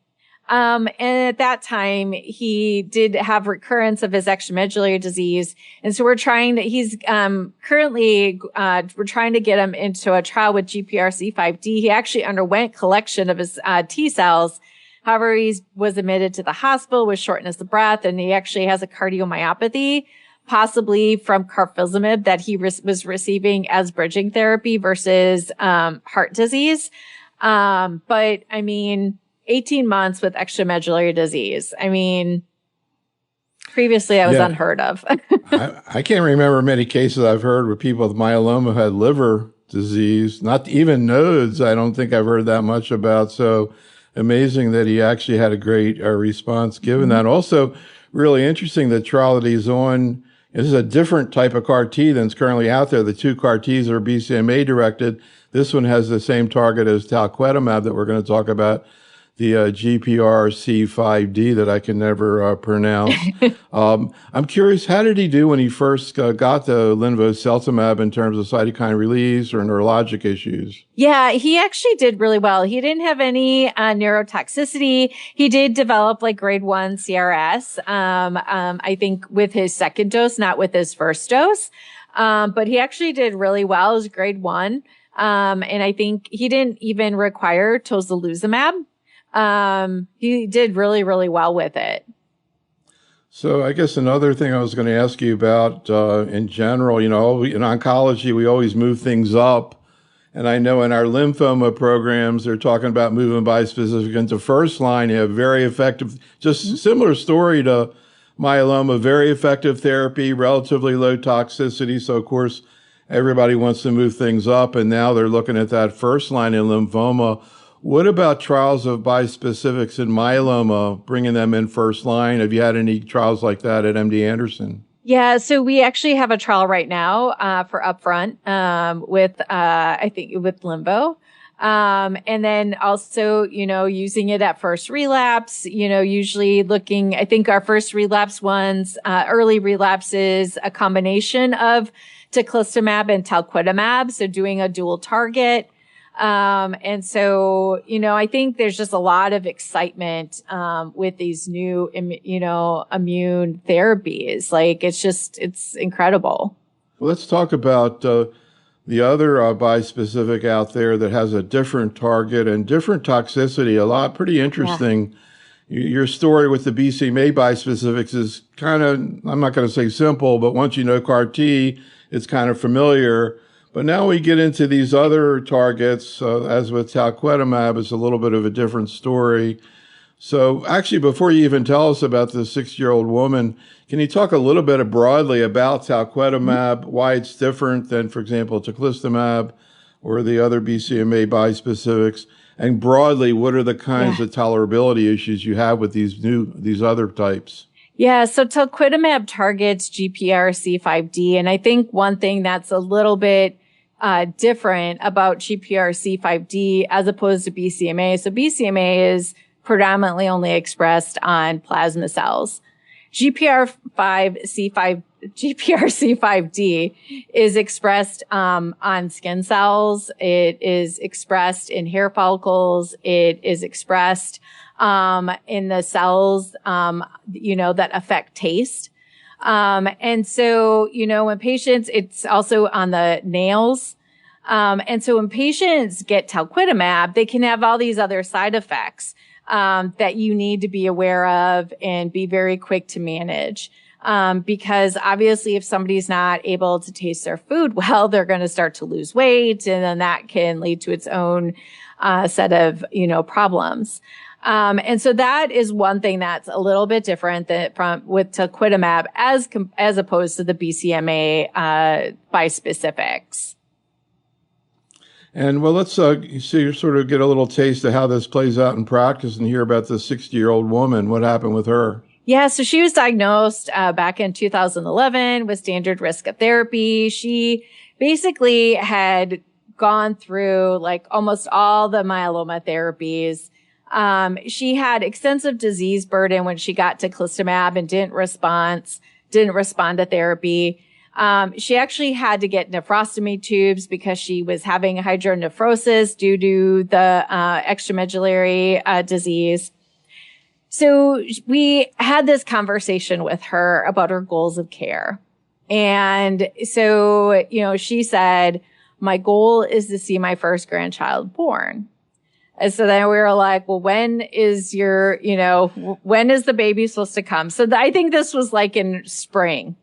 And at that time, he did have recurrence of his extramedullary disease. And so we're trying currently, we're trying to get him into a trial with GPRC5D. He actually underwent collection of his, T cells. However, he was admitted to the hospital with shortness of breath, and he actually has a cardiomyopathy, possibly from carfilzomib that he was receiving as bridging therapy versus, heart disease. But I mean, 18 months with extramedullary disease. I mean, previously that was unheard of. I can't remember many cases I've heard where people with myeloma had liver disease, not even nodes. I don't think I've heard that much about. So amazing that he actually had a great response given that. Also, really interesting, the trial that he's on is a different type of CAR T than's currently out there. The two CAR Ts are BCMA directed. This one has the same target as talquetamab that we're going to talk about, the GPRC5D that I can never pronounce. I'm curious, how did he do when he first got the linvoseltamab in terms of cytokine release or neurologic issues? Yeah, he actually did really well. He didn't have any neurotoxicity. He did develop like grade 1 CRS, I think with his second dose, not with his first dose. But he actually did really well. It was grade 1. And I think he didn't even require tocilizumab. He did really, really well with it. So I guess another thing I was going to ask you about, in general, in oncology, we always move things up. And I know in our lymphoma programs, they're talking about moving bispecific into first line. You have very effective, just similar story to myeloma, very effective therapy, relatively low toxicity. So of course, everybody wants to move things up. And now they're looking at that first line in lymphoma. What about trials of bispecifics in myeloma, bringing them in first line? Have you had any trials like that at MD Anderson? Yeah, so we actually have a trial right now for upfront with I think with limbo. And then also, using it at first relapse, usually looking, I think our first relapse ones, early relapses, a combination of teclistamab and talquetamab, so doing a dual target. And so, I think there's just a lot of excitement, with these new, immune therapies. Like, it's incredible. Well, let's talk about, the other bispecific out there that has a different target and different toxicity, a lot pretty interesting. Yeah. Your story with the BCMA bispecifics is kind of, I'm not going to say simple, but once you know CAR T, it's kind of familiar. But now we get into these other targets, as with talquetamab, it's a little bit of a different story. So actually, before you even tell us about the 6-year-old woman, can you talk a little bit broadly about talquetamab, why it's different than, for example, teclistamab or the other BCMA bispecifics? And broadly, what are the kinds of tolerability issues you have with these other types? Yeah, so talquetamab targets GPRC5D. And I think one thing that's a little bit different about GPRC5D as opposed to BCMA. So BCMA is predominantly only expressed on plasma cells. GPRC5D GPRC5D is expressed on skin cells. It is expressed in hair follicles. It is expressed in the cells, that affect taste. And so, when patients, it's also on the nails. And so when patients get talquetamab, they can have all these other side effects, that you need to be aware of and be very quick to manage. Because obviously if somebody's not able to taste their food well, they're going to start to lose weight, and then that can lead to its own, set of, problems. And so that is one thing that's a little bit different with talquetamab as opposed to the BCMA, bispecifics. And well, let's sort of get a little taste of how this plays out in practice and hear about the 60-year-old woman. What happened with her? Yeah, so she was diagnosed back in 2011 with standard risk of therapy. She basically had gone through like almost all the myeloma therapies. She had extensive disease burden when she got to teclistamab and didn't respond to therapy. She actually had to get nephrostomy tubes because she was having hydronephrosis due to the extramedullary disease. So we had this conversation with her about her goals of care. And so, she said, my goal is to see my first grandchild born. And so then we were like, well, when is the baby supposed to come? So I think this was like in spring.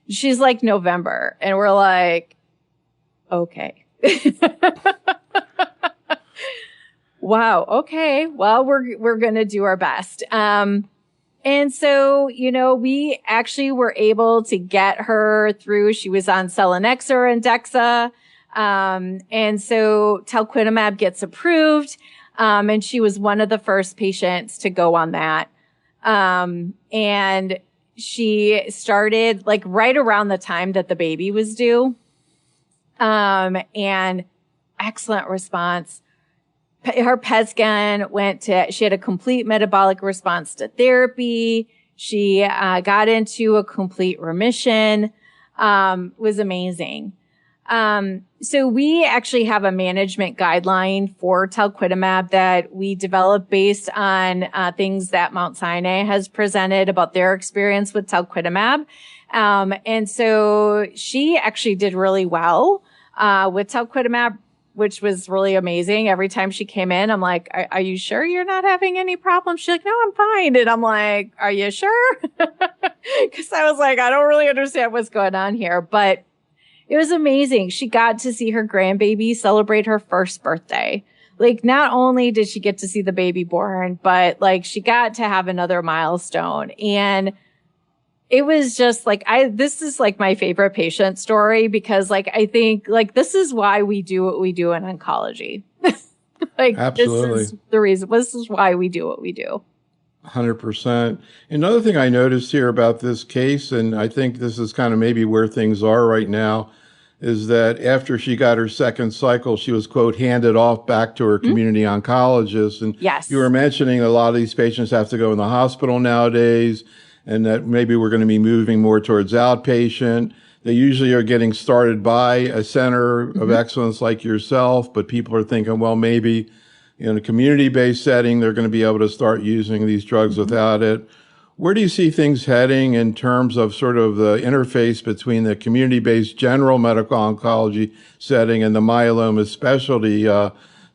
She's like November. And we're like, okay. Wow. Okay. Well, we're going to do our best. And so, we actually were able to get her through. She was on selinexor and Dexa. And so talquetamab gets approved. And she was one of the first patients to go on that. And she started like right around the time that the baby was due. And excellent response. Her PET scan she had a complete metabolic response to therapy. She, got into a complete remission, was amazing. So we actually have a management guideline for talquetamab that we developed based on, things that Mount Sinai has presented about their experience with talquetamab. And so she actually did really well, with talquetamab, which was really amazing. Every time she came in, I'm like, are you sure you're not having any problems? She's like, no, I'm fine. And I'm like, are you sure? Cause I was like, I don't really understand what's going on here, but it was amazing. She got to see her grandbaby celebrate her first birthday. Like, not only did she get to see the baby born, but like she got to have another milestone. And it was just like, this is like my favorite patient story because like, I think like this is why we do what we do in oncology. Like, absolutely. This is the reason. This is why we do what we do. 100%. Another thing I noticed here about this case, and I think this is kind of maybe where things are right now, is that after she got her second cycle, she was, quote, handed off back to her community oncologist. And yes, you were mentioning a lot of these patients have to go in the hospital nowadays, and that maybe we're going to be moving more towards outpatient. They usually are getting started by a center of excellence like yourself, but people are thinking, well, maybe in a community-based setting, they're going to be able to start using these drugs without it. Where do you see things heading in terms of sort of the interface between the community-based general medical oncology setting and the myeloma specialty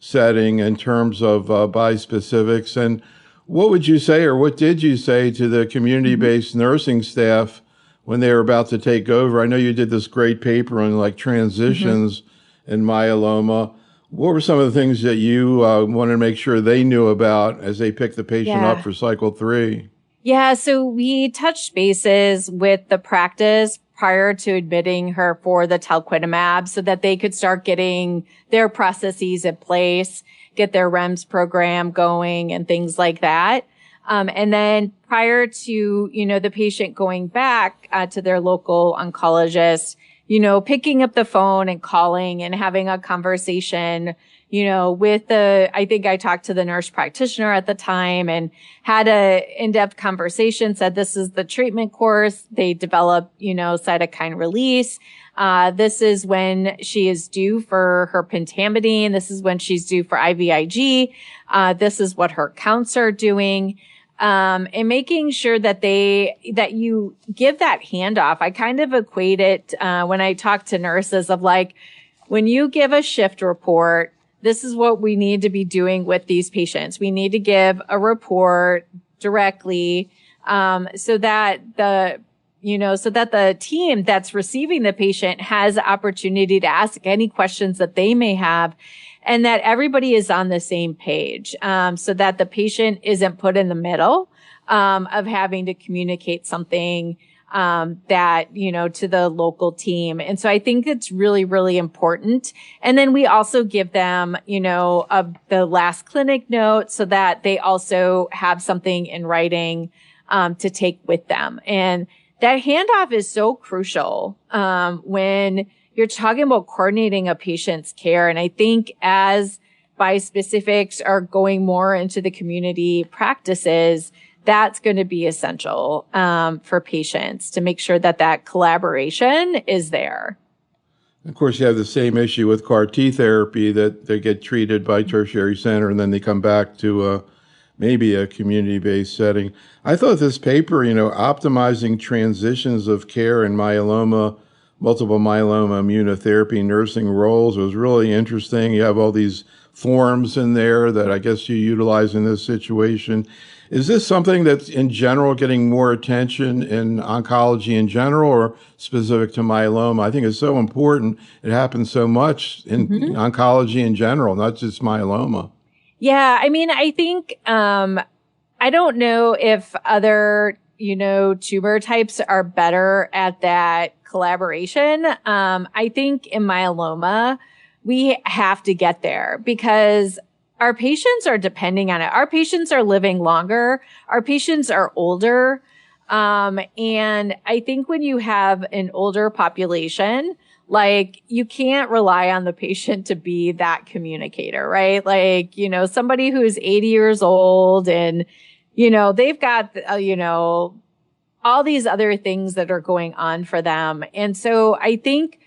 setting in terms of bispecifics? And what would you say, or what did you say to the community-based nursing staff when they were about to take over? I know you did this great paper on like transitions in myeloma. What were some of the things that you wanted to make sure they knew about as they picked the patient up for cycle 3? Yeah, so we touched bases with the practice prior to admitting her for the talquetamab so that they could start getting their processes in place, get their REMS program going and things like that. And then prior to, the patient going back to their local oncologist, picking up the phone and calling and having a conversation, I think I talked to the nurse practitioner at the time and had a in-depth conversation, said this is the treatment course. They develop, cytokine release. This is when she is due for her pentamidine. This is when she's due for IVIG. This is what her counts are doing. And making sure that you give that handoff. I kind of equate it, when I talk to nurses of like, when you give a shift report, this is what we need to be doing with these patients. We need to give a report directly, so that the team that's receiving the patient has the opportunity to ask any questions that they may have, and that everybody is on the same page, so that the patient isn't put in the middle, of having to communicate something, to the local team. And so I think it's really, really important. And then we also give them, the last clinic note so that they also have something in writing, to take with them. And that handoff is so crucial, when you're talking about coordinating a patient's care. And I think as bispecifics are going more into the community practices, that's going to be essential, for patients to make sure that collaboration is there. Of course, you have the same issue with CAR T therapy, that they get treated by tertiary center and then they come back to maybe a community-based setting. I thought this paper, optimizing transitions of care in myeloma, multiple myeloma immunotherapy nursing roles, was really interesting. You have all these forms in there that I guess you utilize in this situation. Is this something that's in general getting more attention in oncology in general, or specific to myeloma? I think it's so important. It happens so much in oncology in general, not just myeloma. Yeah. I mean, I think, I don't know if other, tumor types are better at that collaboration. I think in myeloma, we have to get there because our patients are depending on it. Our patients are living longer. Our patients are older. And I think when you have an older population, like you can't rely on the patient to be that communicator, right? Like, somebody who's 80 years old and, they've got, all these other things that are going on for them. And so I think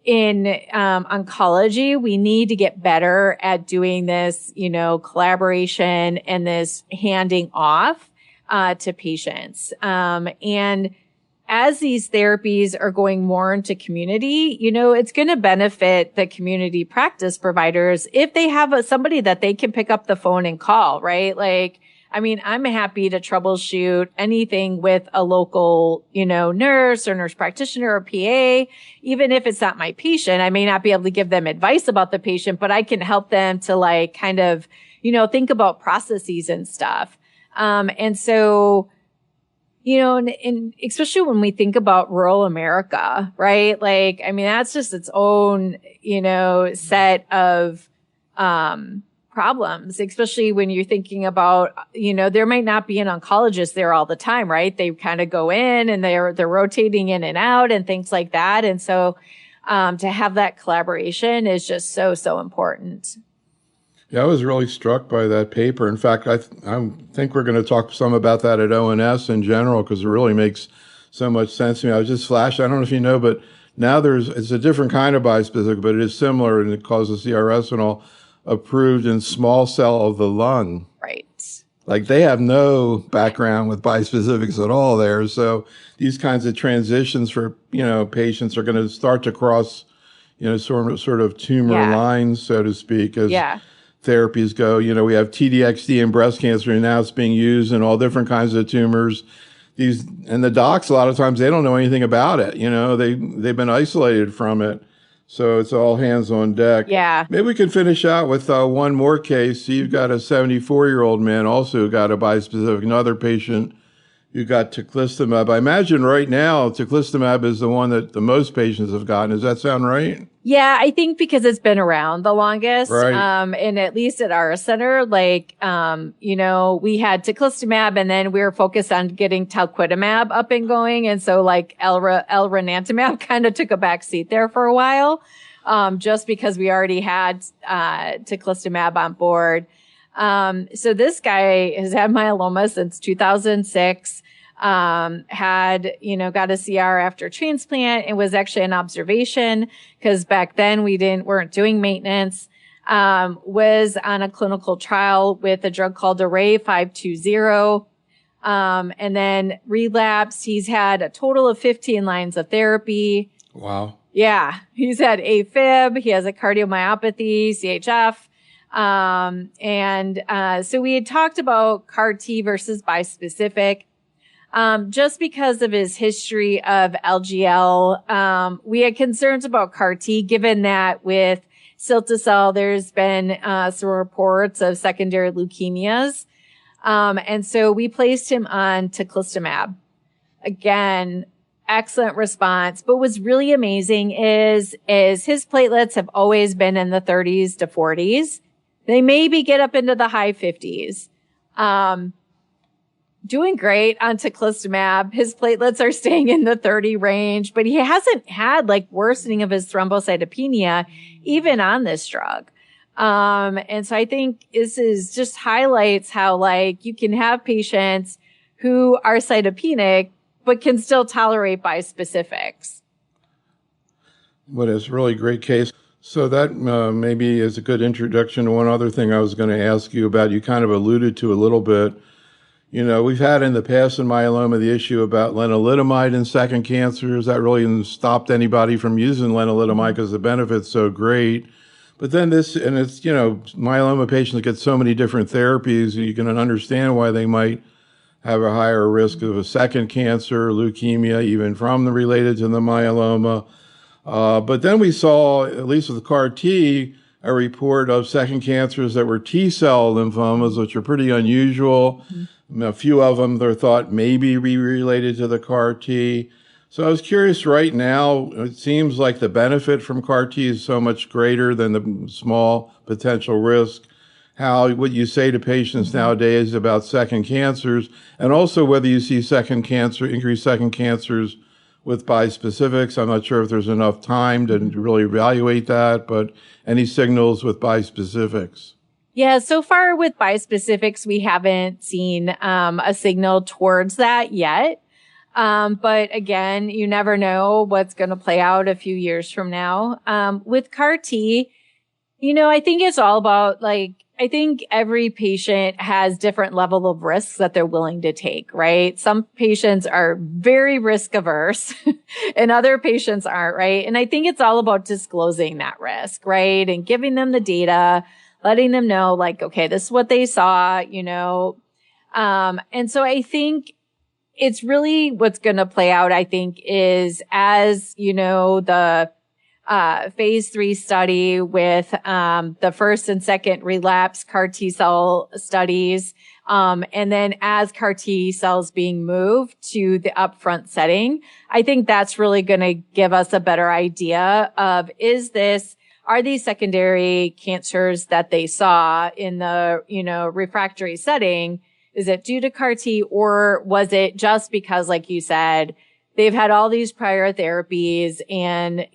in oncology, we need to get better at doing this, collaboration and this handing off to patients. And as these therapies are going more into community, it's going to benefit the community practice providers if they have somebody that they can pick up the phone and call, right? Like, I mean, I'm happy to troubleshoot anything with a local, nurse or nurse practitioner or PA. Even if it's not my patient, I may not be able to give them advice about the patient, but I can help them to like kind of, think about processes and stuff. And so, and especially when we think about rural America, right? Like, I mean, that's just its own, set of, problems, especially when you're thinking about, there might not be an oncologist there all the time, right? They kind of go in and they're rotating in and out and things like that. And so, to have that collaboration is just so, so important. Yeah, I was really struck by that paper. In fact, I think we're going to talk some about that at ONS in general, because it really makes so much sense to me. I was just flashed. I don't know if you know, but now it's a different kind of bispecific, but it is similar and it causes CRS and all, approved in small cell of the lung. Right. Like they have no background with bispecifics at all there. So these kinds of transitions for, patients are going to start to cross, sort of tumor lines, so to speak, as therapies go. We have TDXD in breast cancer, and now it's being used in all different kinds of tumors. And the docs, a lot of times, they don't know anything about it. They've been isolated from it. So it's all hands on deck. Yeah. Maybe we can finish out with one more case. So you've got a 74-year-old man also who got a bispecific, another patient who got teclistamab. I imagine right now teclistamab is the one that the most patients have gotten. Does that sound right? Yeah, I think because it's been around the longest. Right. And at least at our center, like, we had teclistamab and then we were focused on getting talquetamab up and going. And so like elranatamab kind of took a back seat there for a while. just because we already had, teclistamab on board. So this guy has had myeloma since 2006, had, got a CR after transplant. It was actually an observation because back then weren't doing maintenance. Was on a clinical trial with a drug called Array 520. And then relapsed. He's had a total of 15 lines of therapy. Wow. Yeah. He's had AFib. He has a cardiomyopathy, CHF. So we had talked about CAR T versus bispecific. Just because of his history of LGL, we had concerns about CAR T, given that with cilta-cel, there's been, some reports of secondary leukemias. And so we placed him on teclistamab. Again, excellent response. But what's really amazing is his platelets have always been in the 30s to 40s. They maybe get up into the high 50s. Doing great on teclistamab. His platelets are staying in the 30 range, but he hasn't had worsening of his thrombocytopenia even on this drug. And so I think this is just highlights how you can have patients who are cytopenic, but can still tolerate bispecifics. What is a really great case. So that maybe is a good introduction to one other thing I was going to ask you about. You kind of alluded to a little bit. We've had in the past in myeloma the issue about lenalidomide in second cancers. That really hasn't stopped anybody from using lenalidomide because the benefit's so great. But then myeloma patients get so many different therapies, you can understand why they might have a higher risk of a second cancer, leukemia, even related to the myeloma. But then we saw, at least with the CAR T, a report of second cancers that were T-cell lymphomas, which are pretty unusual. Mm-hmm. A few of them, they're thought maybe related to the CAR T. So I was curious right now, it seems like the benefit from CAR T is so much greater than the small potential risk. How would you say to patients nowadays about second cancers, and also whether you see increased second cancers with bispecifics? I'm not sure if there's enough time to really evaluate that, but any signals with bispecifics? Yeah, so far with bispecifics, we haven't seen a signal towards that yet. But again, you never know what's going to play out a few years from now. With CAR T, I think it's all about I think every patient has different level of risks that they're willing to take, right? Some patients are very risk averse and other patients aren't, right? And I think it's all about disclosing that risk, right? And giving them the data, letting them know okay, this is what they saw, and so I think it's really what's going to play out, I think, is as, the phase 3 study with the first and second relapse CAR T cell studies. And then as CAR T cells being moved to the upfront setting, I think that's really going to give us a better idea of are these secondary cancers that they saw in the, refractory setting? Is it due to CAR T, or was it just because, like you said, they've had all these prior therapies and,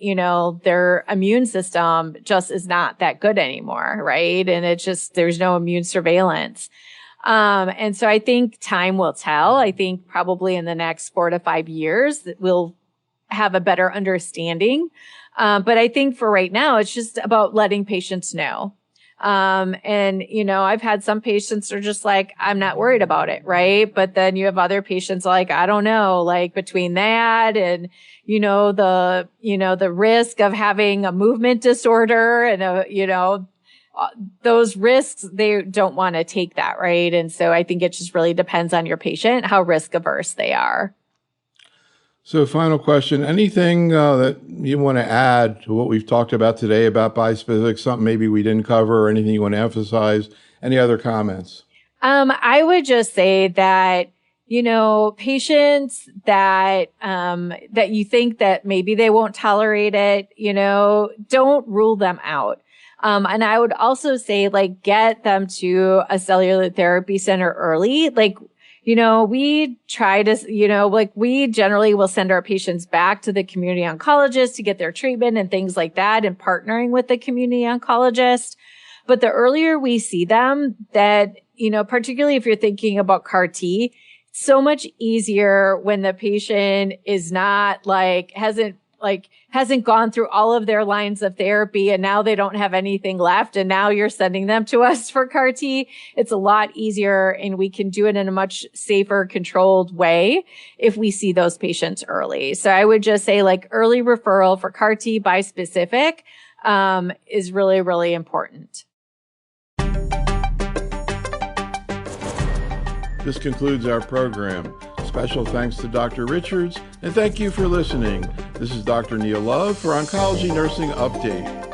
their immune system just is not that good anymore, right? And there's no immune surveillance. And so I think time will tell. I think probably in the next 4 to 5 years that we'll have a better understanding. But I think for right now, it's just about letting patients know. I've had some patients are just I'm not worried about it. Right. But then you have other patients I don't know, between that and, the risk of having a movement disorder and those risks, they don't want to take that. Right. And so I think it just really depends on your patient, how risk averse they are. So final question, anything that you want to add to what we've talked about today about bispecifics, something maybe we didn't cover or anything you want to emphasize? Any other comments? I would just say that, patients that you think that maybe they won't tolerate it, don't rule them out. And I would also say get them to a cellular therapy center early. we try to, like we generally will send our patients back to the community oncologist to get their treatment and things like that, and partnering with the community oncologist. But the earlier we see them, that, particularly if you're thinking about CAR T, it's so much easier when the patient is not hasn't gone through all of their lines of therapy and now they don't have anything left. And now you're sending them to us for CAR T. It's a lot easier, and we can do it in a much safer, controlled way if we see those patients early. So I would just say early referral for CAR T bispecific, is really, really important. This concludes our program. Special thanks to Dr. Richards, and thank you for listening. This is Dr. Neil Love for Oncology Nursing Update.